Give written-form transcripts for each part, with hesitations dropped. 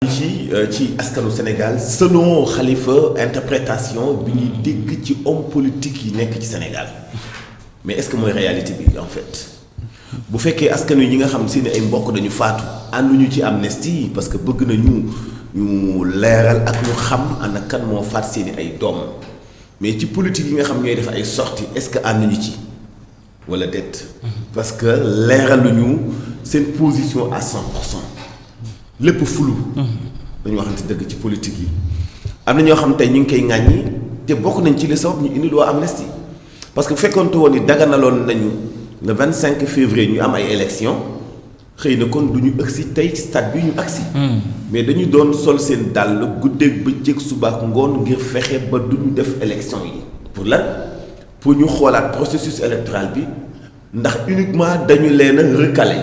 ci askanu Sénégal selon Khalifa interprétation bi ñuy dégg ci homme politique yi nekk ci Sénégal mais est-ce que mooy réalité bi en fait bu fekkee askan wi ñi nga xam si ne ay mbokk dañu faatu ànduñu ci amnistie parce que bëgg nañu ñu leeral ak ñu xam ana kan moo faat seeni ay doom mais ci politique yi nga xam ñooy def ay sorties est-ce que ànduñu ci wala déet parce que leeraluñu seen position à 100%. lépp flou dañu waxante dëgg ci politique yi am na ñoo xam tey ñu ngi koy ŋàññi te bokk nañ ci li sabab ñu indi loi amnistie parce que bu fekkoonte woon ni daganaloon nañu le 25 février ñu am ay élections xëy na kon du ñu agsi tey ci stade bi ñu agsi mais dañu doon sol seen dàll guddeeg bëccëg suba ak ngoon ngir fexe ba du ñu def élection yi pour lan pour ñu xoolaat processus électoral bi ndax uniquement dañu leen a recalé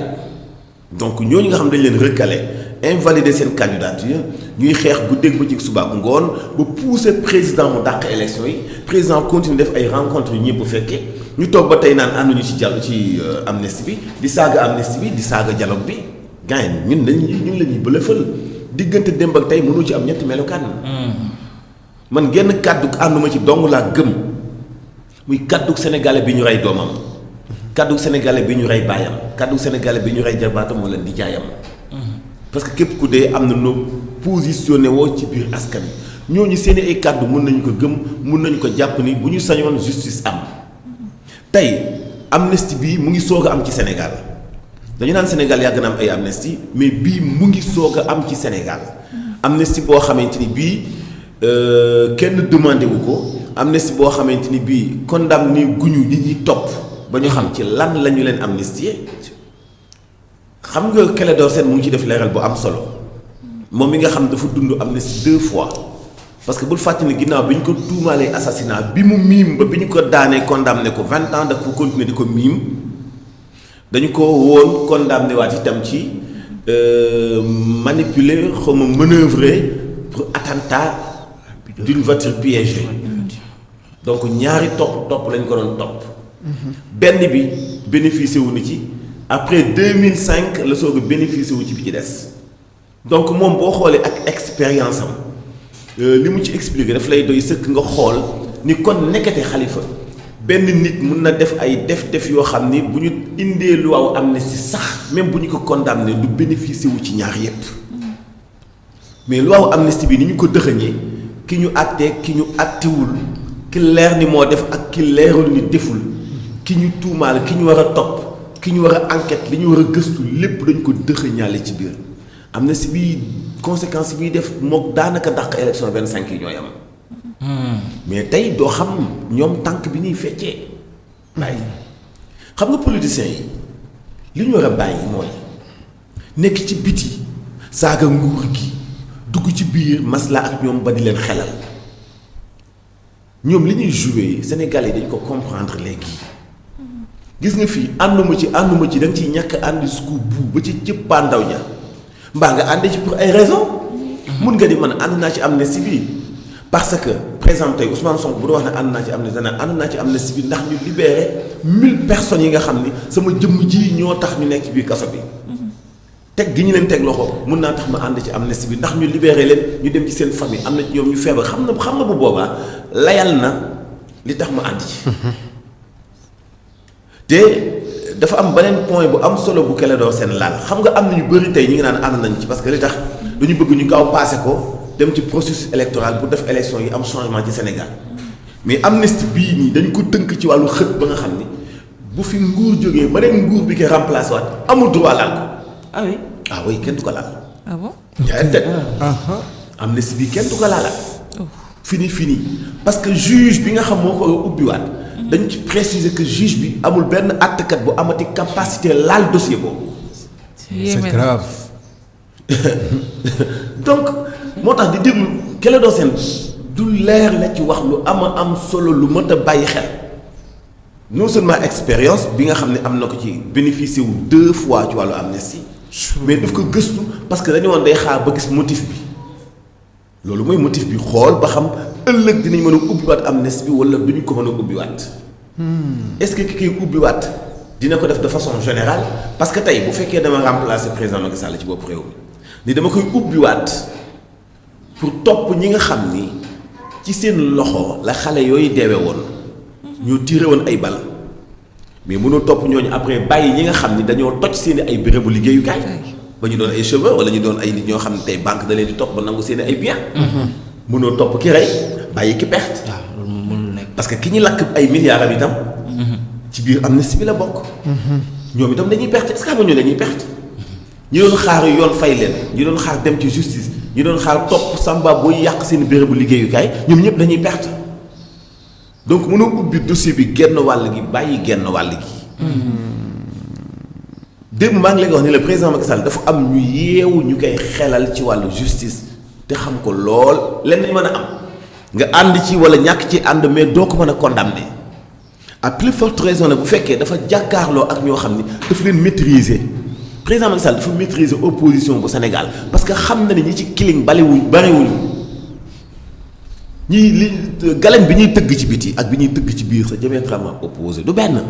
donc ñooñu nga xam dañu leen recalé invalider seen candidature ñuy xeex guddeeg bëccëg suba ak ngoon ba pousser président mu dàq élection yi président continue def ay rencontres yu ñëpp bu fekkee ñu toog ba tey naan ànduñu ci jàll ci amnistie bi di saaga amnistie bi di saaga dialogue bi gars yi ñun la ñuy bëlëfal diggante démb ak tey mënoo ci am ñetti melokaan. man genn kàddu ànduma ci dong laa gëm muy kàddu sénégalais bi ñu rey doomam kàddu sénégalais bi ñu rey baayam kàddu sénégalais bi ñu rey jarbaatam wala di jaayam. parce que képp ku dee am na noo positionné woo ci biir askan wi ñooñu seeni ay kàddu mën nañu ko gëm mën nañu ko jàpp ni bu ñu sañoon justice am tey amnistie bii mu ngi soog a am ci Sénégal dañu naan Sénégal yàgg na am ay amnistie mais bii mu ngi soog a am ci Sénégal amnistie boo xamante ni bii kenn demandé wu ko amnistie boo xamante ni bii condamné guñu nit ñi topp ba ñu xam ci lan la ñu leen amnistier xam nga Clédor Sène mu ngi ci def leeral bu am solo moom mi nga xam dafa dund amnistie 2 fois parce que bul fàttali ne ginnaaw bi ñu ko tuumaalee assassinat bi mu miim ba bi ñu ko daanee condamné ko 20 ans daf ko continuer di ko miim dañu ko woon condamné waat itam ci manipuler xaw ma manœuvrer pour attentat d'une voiture piégée donc ñaari topp lañ ko doon topp benn bi bénéficié wu ni ci après 2005 la soog a bénéficié wu ci bi ci des donc moom boo xoolee ak expérience am li mu ci expliqué daf lay doy sëkk nga xool ni kon nekkate Khalifa benn nit mun na def ay def yoo xam ni bu ñu indee loi amnistie sax même bu ñu ko condamné du bénéficié wu ci ñaar yépp mais loi amnistie bi ni ñu ko dëxëñee ki ñu àttee ki ñu àttewul ki leer ni moo def ak ki leerul ni deful ki ñu tuumaal ki ñu war a topp ki ñu war a enquête li ñu war a gëstu lépp dañ ko dëxëñaale ci biir amnistie bi conséquence bi def mook daanaka dàq élection 25 yi ñooy am mais tey doo xam ñoom tànk bi ñuy feccee bàyyi xam nga politiciens yi li ñu war a bàyyi mooy nekk ci biti saaga nguur gi dugg ci biir masla ak ñoom ba di leen xelal ñoom li ñuy joué Sénégalais dañ ko comprendre léegi gis nga fii ànduma ci da nga ciy ñàkk àndi scoop bu ba ci cëppaandaw ña mbaa nga àndi ci pour ay raisons mun nga di man ànd naa ci amnistie bi parce que par exemple tey Ousmane Sonko bu doon wax ne ànd naa ci amnistie dana ànd naa ci amnistie bi ndax ñu libéré 1000 personnes yi nga xam ni sama jëmm ji ñoo tax ñu nekk ci biir kaso bi teg gi ñu leen teg loxo mun naa tax ma ànd ci amnistie bi ndax ñu libéré leen ñu dem ci seen famille am na ci ñoom ñu feebar xam na bu boobaa layal na li tax ma ànd ci te dafa am beneen point bu am solo bu Clédor Sène laal xam nga am na ñu bëri tey ñi ngi naan ànd nañ ci parce que li tax dañu bëgg ñu gaaw passé ko dem ci processus électoral bu def élection yi am changement ci Sénégal mais amnistie bii nii dañ ko tënk ci wàllu xët ba nga xam ni bu fi nguur jógee beneen nguur bi koy remplacé waat amul droit laal ko. ah oui ah oui kenn du ko laal. ah bon. yaa ngi teg amnistie bii kenn du ko laalaat. fini parce que juge bi nga xam moo ko ubbiwaat. dañ ci préciser que juge bi amul benn àttekat bu amati capacité laal dossier boobu. c'est grave. donc moo tax di déglu Clédor Sène du leer la ci wax lu am solo lu mët a bàyyi xel non seulement expérience bi nga xam ne am na ko ci bénéficié wu 2 fois ci wàllu amnistie mais daf ko gëstu parce que dañu woon day xaar ba gis motif bi loolu mooy motif bi xool ba xam ëllëg dinañ mën a ubbiwaat amnistie bi wala duñu ko mën a ubbiwaat est-ce que ki koy ubbiwaat dina ko def de façon générale parce que tey bu fekkee dama remplacer président Macky Sall ci bopp réew mi ni dama koy ubbiwaat pour topp ñi nga xam ni ci seen loxo la xale yooyu deewe woon ñu tiré woon ay bal mais mënoo topp ñooñu après bàyyi ñi nga xam ni dañoo toj seen ay bérébu liggéeyukaay ba ñu doon ay cheveux wala ñu doon ay nit ñoo xam ne tey banque da leen di topp ba nangu seen ay biens. mënoo topp ki rey bàyyi ki perte. waaw loolu moom mënul nekk. parce que ki ñu lakk ay milliards am itam. ci biir amnistie bi la bokk. ñoom itam dañuy perte est-ce que xam nga ñoo dañuy perte. ñi doon xaar yoon fay leen ñi doon xaar dem ci justice ñi doon xaar topp samba booy yàq seen bérébu liggéeyukaay ñoom ñëpp dañuy perte donc mënoo ubbi dossier bi genn wàll gi bàyyi genn wàll gi. démb maa ngi lay wax ni le président Macky Sall dafa am ñu yeewu ñu koy xelal ci wàllu justice te xam ko lool lenn lañ mën a am nga ànd ci wala ñàkk ci ànd mais doo ko mën a condamner à plus forte raison nag bu fekkee dafa jàkkaarloo ak ñoo xam ni dafa leen maîtriser. président Macky Sall dafa maîtriser opposition bu Sénégal parce que xam na ne ñi ci kiling bariwuñu ñii li galen bi ñuy tëgg ci biti ak bi ñuy tëgg ci biir sa diamétralement opposé du benn.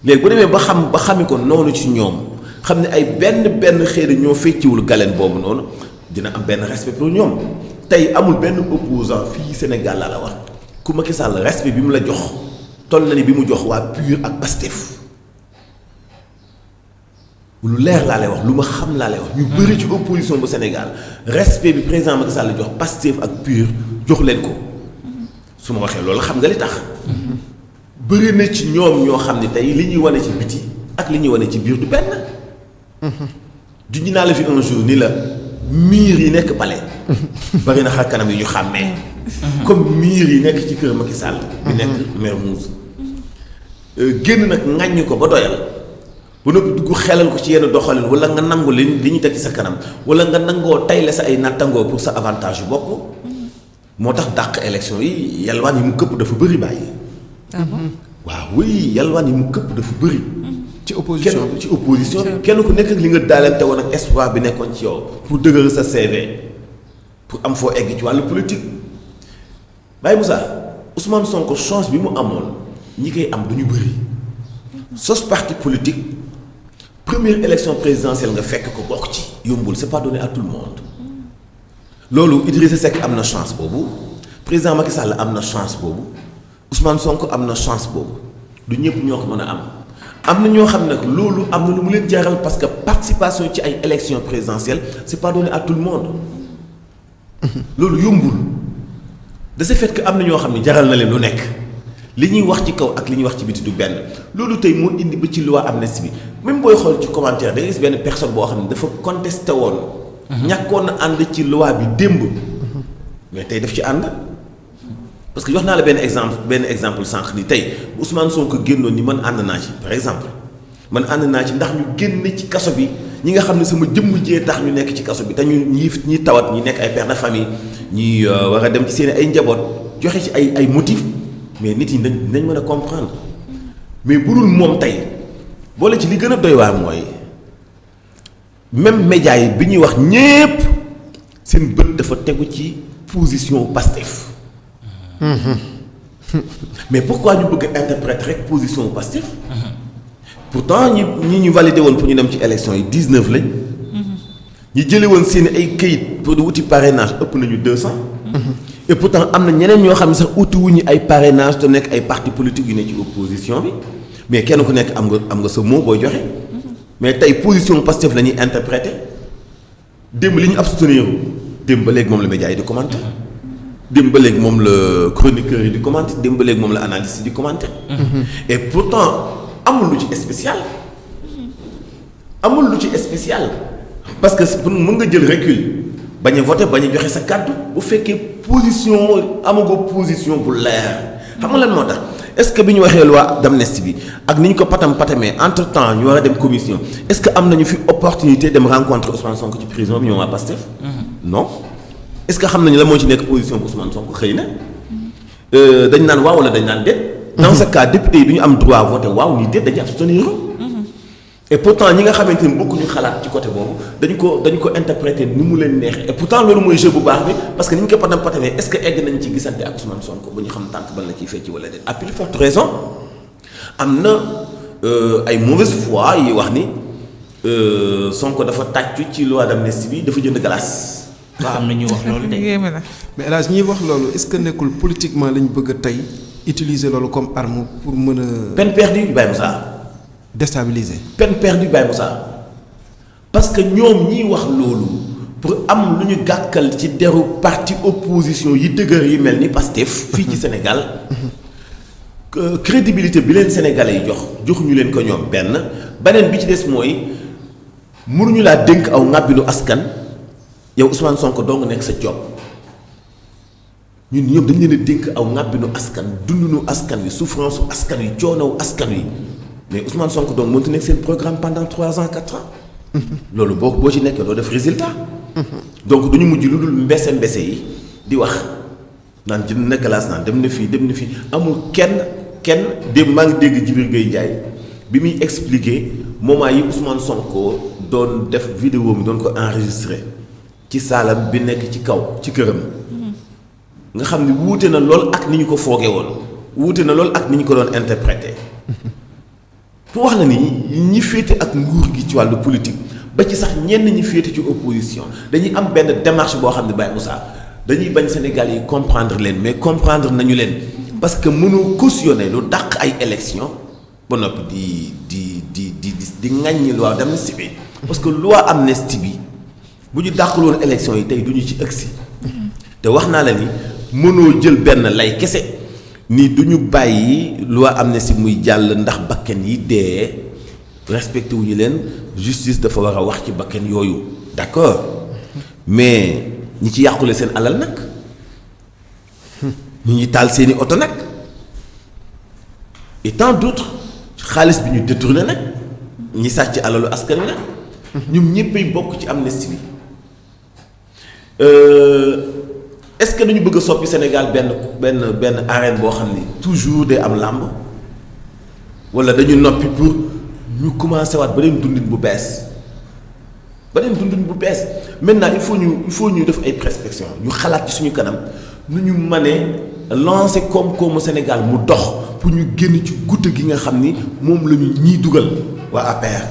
léegi bu demee ba xami ko noonu ci ñoom xam ne ay benn xëy na ñoo fecciwul galen boobu noonu dina am benn respect pour ñoom tey amul benn opposant fii Sénégal laa la wax ku Macky Sall respect bi mu la jox toll na ni bi mu jox waa PUR ak PASTEF. lu leer laa lay wax lu ma xam laa lay wax ñu bëri ci opposition bu Sénégal respect bi président Macky Sall jox PASTEF ak PUR jox leen ko su ma waxee loolu xam nga li tax bëri na ci ñoom ñoo xam ne tey li ñuy wane ci biti ak li ñuy wane ci biir du benn juñu naa la fi un jour ni la miir yi nekk palais bëri na xar kanam yi ñu xàmmee comme miir yi nekk ci kër Macky Sall bi nekk Mermoz génn nag ŋàññi ko ba doyal bu noppi dugg xelal ko ci yenn doxalin wala nga nangu li ñu teg ci sa kanam wala nga nangoo tayle sa ay nattangoo pour sa avantage yu bopp moo tax dàq élection yi yalwaan yi mu këpp dafa bëri bàyyi. waaw oui yalwaan yi mu këpp dafa bëri. ci opposition ci opposition kenn ku nekk ak li nga daalante woon ak espoir bi nekkoon ci yow pour dëgëral sa CV pour am foo egg ci wàllu politique. Baye Moussa Ousmane Sonko chance bi mu amoon ñi koy am du ñu bëri sos parti politique. première élection présidentielle nga fekk ko bokk ci yombul c'est pas donné à tout le monde loolu Idrissa Seck am na chance boobu président Macky Sall am na chance boobu Ousmane Sonko am na chance boobu du ñëpp ñoo ko mën a am na ñoo xam ne loolu am na lu mu leen jaral parce que participation ci ay élections présidentielles c'est pas donné à tout le monde loolu yombul de ce fait que am na ñoo xam ne jaral na leen lu nekk li ñuy wax ci kaw ak li ñuy wax ci biti du benn loolu tey moo indi ba ci loi amnistie bi même booy xool ci commentaire da ngay gis benn personne boo xam ne dafa contesté woon. ñàkkoon na ànd ci loi bi démb. mais tey daf ci ànd. parce que jox naa la benn exemple sànq ni tey Ousmane Sonko génnoon ni man ànd naa ci par exemple man ànd naa ci ndax ñu génn ci kaso bi ñi nga xam ne sama jëmm jee tax ñu nekk ci kaso bi te ñu ñi tawat ñi nekk ay père de famille ñi war a dem ci seen ay njaboot joxe ci ay motifs. mais nit yi nañ mën a comprendre mais bu dul moom tey boole ci li gën a doy waar mooy même médias yi bi ñuy wax ñépp seen bët dafa tegu ci position Pastef mais pourquoi ñu bëgg a interpréter rek position Pastef pourtant ñi ñu validé woon pour ñu dem ci élection yi 19 lañ ñi jële woon seen ay këyit pour di wuti parrainage ëpp nañu 200 et pourtant am na ñeneen ñoo xam ne sax uti wuñu ay parrainage te nekk ay parti politique yu ne ci opposition bi mais kenn ku nekk am nga sa mot booy joxe mais tey position Pastef la ñuy interprété démb li ñu abstenir démb ba léegi moom la média yi di commenté démb ba léegi moom la chroniqueur yi di commenté démb ba léegi moom la analyste yi di commenté et pourtant amul lu ci spécial parce que mën nga jël recul bañ a voté bañ a joxe sa kàddu bu fekkee position amagoo position bu leer xam nga lan moo tax est-ce que bi ñu waxee loi d'amnistie bi ak ni ñu ko patamee entre temps ñu war a dem commission est-ce que am nañu fi opportunité dem rencontrer Ousmane Sonko ci prison bi ñoom waa Pastef non est-ce que xam nañu la moo ci nekk position bu Ousmane Sonko xëy na dañ naan waaw wala dañ naan déet dans ce cas député yi du ñu am droit voter waaw ni déet dañuy abstenir et pourtant ñi nga xamante ni bokkuñu xalaat ci côté boobu dañu ko interpréter ni mu leen neexee et pourtant loolu mooy jeu bu baax bi parce que ni ñu ko patamee est-ce que egg nañ ci gisante ak Ousmane Sonko ba ñu xam tànk ban la ciy fecc wala déet à plus forte raison am na ay mauvaise foi yi wax ni Sonko dafa tàccu ci loi d'amnistie bi dafa jënd glace. waaw am na ñuy wax loolu de. yéeme na. mais El Hadj ñiy wax loolu est-ce que nekkul politiquement lañ bëgg a tey utiliser loolu comme arme pour mën a. peine perdue Baye Moussa. déstabiliser. peine perdue Baye Moussa parce que ñoom ñiy wax loolu pour am lu ñu gàkkal ci deru parti opposition yi dëgër yi mel ni Pastef fii ci Sénégal crédibilité bi leen Sénégalais yi joxuñu leen ko ñoom beneen bi ci des mooy mënuñu laa dénk aw ŋàbbinu askan yow Ousmane Sonko dong nekk sa job ñun ñëpp dañ leen a dénk aw ŋàbbinu askan dundunu askan wi souffrance u askan wi coonowu askan wi mais Ousmane Sonko donc mënut nekk seen programme pendant 3 ans 4 ans loolu boo ci nekkee doo def résultat donc dañu mujj lu dul mbese yi di wax naan jënd na glace naan dem na fii amul kenn dem maa ngi dégg Djibril Gueye Ndiaye bi muy expliquer moment yi Ousmane Sonko doon def vidéo mi doon ko enregistré ci saalam bi nekk ci kaw ci këram nga xam ni wuute na lool ak ni ñu ko foogee woon wuute na lool ak ni ñu ko doon interprété pour wax la ni ñi féete ak nguur gi ci wàllu politique ba ci sax ñenn ñi féete ci opposition dañuy am benn démarche boo xam ne Baye Moussa dañuy bañ Sénégal yi comprendre leen mais comprendre nañu leen parce que mënoo cautionner lu dàq ay élection ba noppi di ŋaññi loi d'amnistie bi parce que loi amnistie bi bu ñu dàqul woon élection yi tey du ñu ci ëgsi te wax naa la ni mënoo jël benn lay kese ni du ñu bàyyi loi amnistie muy jàll ndax bakken yi dee respecté wu ñu leen justice dafa war a wax ci bakken yooyu d'accord mais ñi ci yàqule seen alal nag ñi taal seeni oto nag et tant d'autres xaalis bi ñu détourné nag ñi sàcc alalu askan wi nag ñoom ñëppay bokk ci amnistie bi est-ce que dañu bëgg a soppi Sénégal benn arène boo xam ni toujours day am làmb wala dañu noppi pour ñu commencé waat beneen dundin bu bees maintenant il faut ñu def ay prospection ñu xalaat ci suñu kanam nu ñu mënee lancer koom-koomu Sénégal mu dox pour ñu génn ci goutte gi nga xam ni moom la ñu ñiy dugal waa APR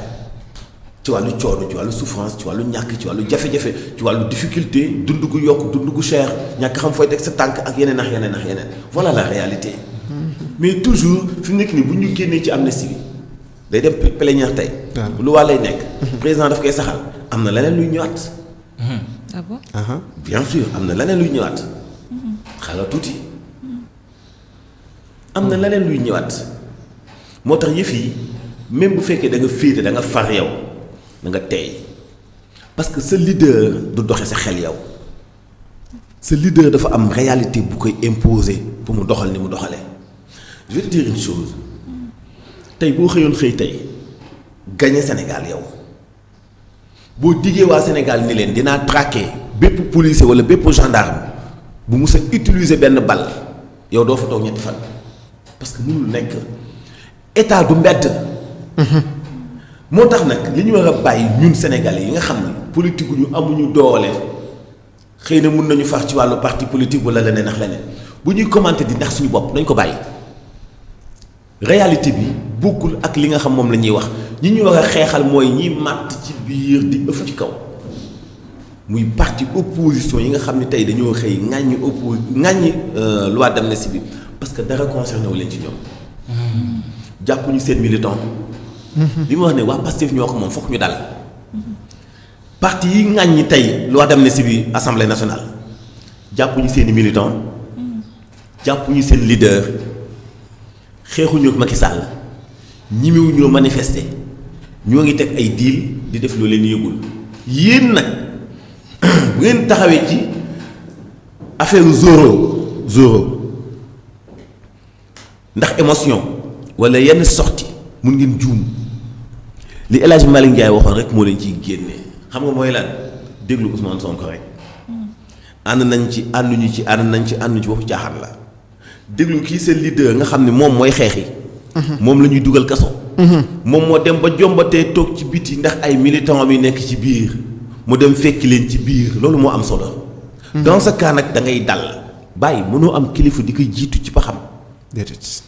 ci wàllu coono ci wàllu souffrance ci wàllu ñàkk ci wàllu jafe-jafe ci wàllu difficulté dund gu yokk dund gu cher ñàkk xam fooy teg sa tànk ak yeneen voilà la réalité mais toujours fi mu nekk nii bu ñu génnee ci amnistie bi day dem plénière tey lu waa lay nekk président daf koy saxal am na leneen luy ñëwaat ah bon bien sûr am na leneen luy ñëwaat xaaral tuuti am na leneen luy ñëwaat moo tax yëf yi même bu fekkee da nga féete da nga far yow da nga tey parce que sa leader du doxe sa xel yow sa leader dafa am réalité bu koy imposer pour mu doxal ni mu doxalee je vais te dire une chose tey boo xëyoon xëy tey gagné Sénégal yow boo diggee waa Sénégal ni leen dinaa traquer bépp policier wala bépp gendarme bu mus a utiliser benn bal yow doo fa toog ñetti fan parce que mënul nekk état du mbedd moo tax nag li ñu war a bàyyi ñun Sénégalais yi nga xam ne politique ñu amuñu doole xëy na mun nañu far ci wàllu parti politique wala leneen ak leneen bu ñuy commenter di ndax suñu bopp nañ ko bàyyi réalité bi bokkul ak li nga xam moom la ñuy wax ñi ñu war a xeexal mooy ñi màtt ci biir di ëff ci kaw muy parti opposition yi nga xam ne tey dañoo xëy ŋàññi loi d'amnistie bi parce que dara concerné wu leen ci ñoom jàppuñu seen militant li ma wax ne waa Pastef ñoo ko moom fokk ñu dal parti yi ŋàññi tey loi d'amnistie bi assemblée nationale jàppuñu seeni militant jàppuñu seen leader xeexuñu ak Macky Sall ñimiwu ñoo manifester ñoo ngi teg ay deal di def loo leen yëgul yéen nag bu ngeen taxawee ci affaire zoro ndax émotion wala yenn sortie mun ngeen juum li El Hadj Malick Ndiaye waxoon rek moo leen ciy génne xam nga mooy lan déglu Ousmane Sonko rek ànd nañ ci ànduñu ci waxu caaxaan la déglu kii seen leader nga xam ne moom mooy xeexi moom la ñuy dugal kaso moom moo dem ba jombatee toog ci biti ndax ay militants yi nekk ci biir mu dem fekki leen ci biir loolu moo am solo dans ce cas nag da ngay dal bàyyi mënoo am kilifa di koy jiitu ci ba xam déedéet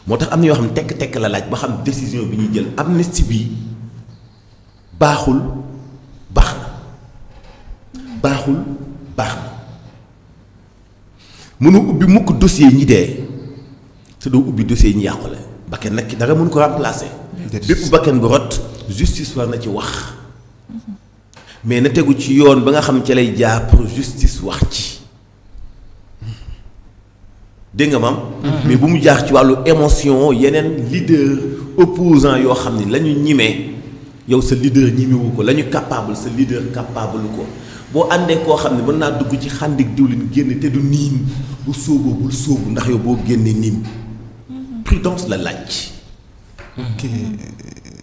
moo tax am na yoo xam tekk la laaj ba xam décision bi ñuy jël amnistie bi baaxul baax na baaxul baax na mënu ubbi mukk dossier ñi dee te doo ubbi dossier ñi yàqule bakken nag ki dara mën ko remplacer. bépp bakken bu rot justice war na ci wax mais na tegu ci yoon ba nga xam ci lay jaar pour justice wax ci dégg nga maam. mais bu mu jaar ci wàllu émotion yeneen leader opposant yoo xam ni la ñu ñimee yow sa leader ñimewu ko la ñu capable sa leader capable ko boo àndee koo xam ne mën naa dugg ci xàndik diwlin génn te du niin bu sóoboo bul sóobu ndax yow boo génnee niin prudence la laaj. ok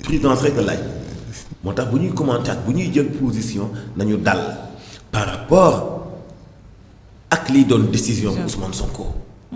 prudence rek la laaj moo tax bu ñuy commenter ak bu ñuy jël position nañu dal par rapport ak liy doon décision Ousmane Sonko.